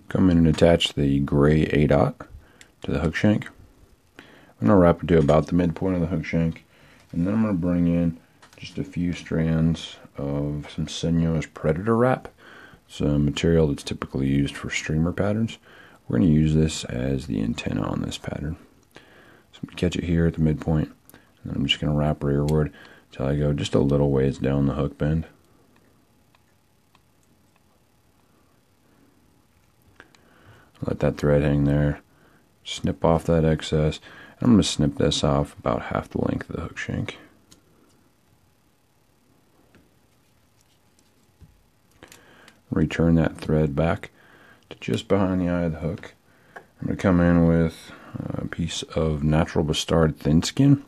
come in and attach the gray A dot to the hook shank. I'm going to wrap it to about the midpoint of the hook shank, and then I'm going to bring in just a few strands of some Senyo's Predator wrap. It's a material that's typically used for streamer patterns. We're going to use this as the antenna on this pattern. So I'm going to catch it here at the midpoint, and then I'm just going to wrap rearward until I go just a little ways down the hook bend. Let that thread hang there. Snip off that excess. I'm going to snip this off about half the length of the hook shank. Return that thread back to just behind the eye of the hook. I'm going to come in with a piece of natural bastard thin skin,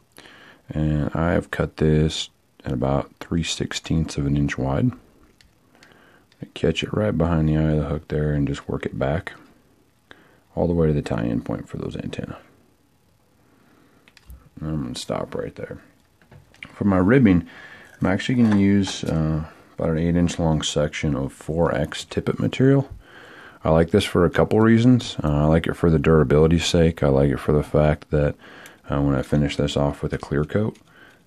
and I have cut this at about 3/16 of an inch wide. Catch it right behind the eye of the hook there and just work it back all the way to the tie-in point for those antennae. And I'm going to stop right there. For my ribbing, I'm actually going to use about an 8-inch long section of 4X tippet material. I like this for a couple reasons. I like it for the durability's sake. I like it for the fact that when I finish this off with a clear coat,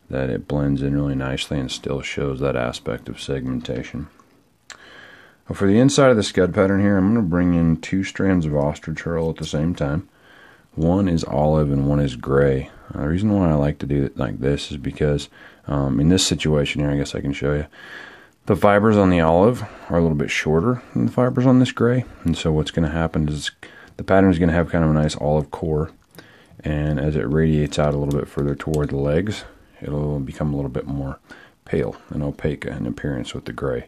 that it blends in really nicely and still shows that aspect of segmentation. For the inside of the Scud pattern here, I'm going to bring in 2 strands of ostrich herl at the same time. One is olive and one is gray. The reason why I like to do it like this is because in this situation here, I guess I can show you, the fibers on the olive are a little bit shorter than the fibers on this gray, and so what's going to happen is the pattern is going to have kind of a nice olive core, and as it radiates out a little bit further toward the legs, it'll become a little bit more pale and opaque in appearance with the gray.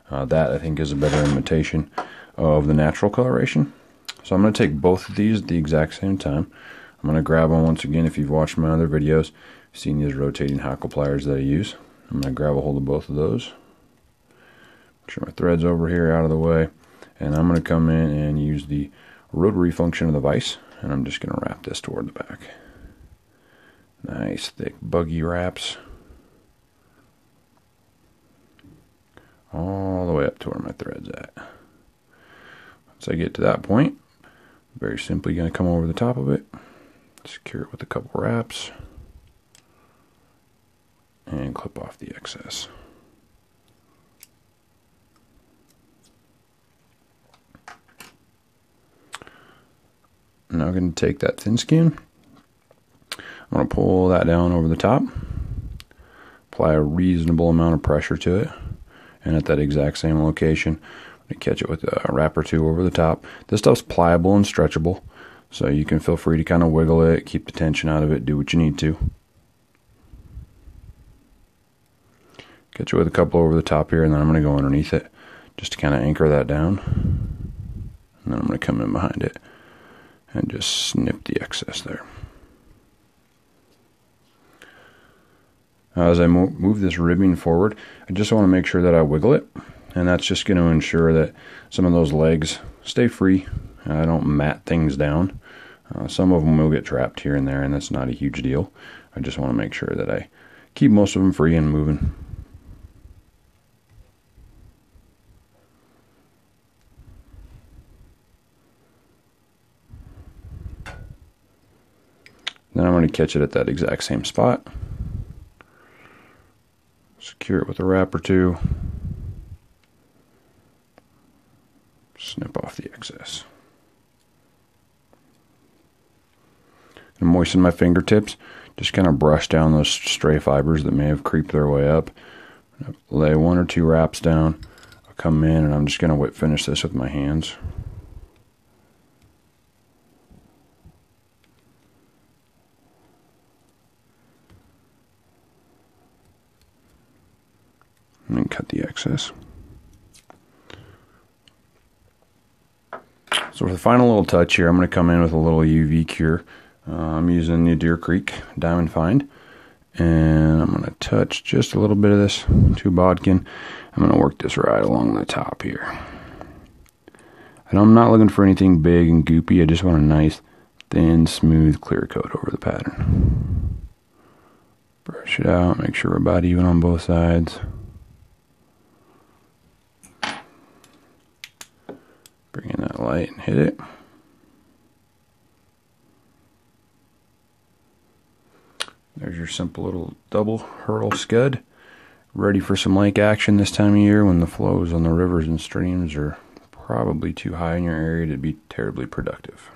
That, I think, is a better imitation of the natural coloration. So I'm going to take both of these at the exact same time. I'm going to grab one once again. If you've watched my other videos, you've seen these rotating hackle pliers that I use. I'm going to grab a hold of both of those. Make sure my thread's over here out of the way. And I'm going to come in and use the rotary function of the vise. And I'm just going to wrap this toward the back. Nice, thick, buggy wraps. All the way up to where my thread's at. Once I get to that point, I'm very simply going to come over the top of it, secure it with a couple wraps, and clip off the excess. Now I'm going to take that thin skin, I'm going to pull that down over the top, apply a reasonable amount of pressure to it, and at that exact same location, I'm going to catch it with a wrap or 2 over the top. This stuff's pliable and stretchable, so you can feel free to kind of wiggle it, keep the tension out of it, do what you need to. Catch it with a couple over the top here, and then I'm going to go underneath it just to kind of anchor that down. And then I'm going to come in behind it and just snip the excess there. As I move this ribbing forward, I just want to make sure that I wiggle it, and that's just going to ensure that some of those legs stay free. I don't mat things down. Some of them will get trapped here and there, and that's not a huge deal. I just want to make sure that I keep most of them free and moving. Then I'm going to catch it at that exact same spot. Secure it with a wrap or 2. Snip off the excess. And moisten my fingertips. Just kind of brush down those stray fibers that may have creeped their way up. Lay 1 or 2 wraps down. I'll come in and I'm just going to whip finish this with my hands. And then cut the excess. So for the final little touch here, I'm going to come in with a little UV cure. I'm using the Deer Creek Diamond Find, and I'm going to touch just a little bit of this to bodkin. I'm going to work this right along the top here. And I'm not looking for anything big and goopy. I just want a nice, thin, smooth, clear coat over the pattern. Brush it out, make sure we're about even on both sides. Bring in that light and hit it. There's your simple little double Herl Scud, ready for some lake action this time of year when the flows on the rivers and streams are probably too high in your area to be terribly productive.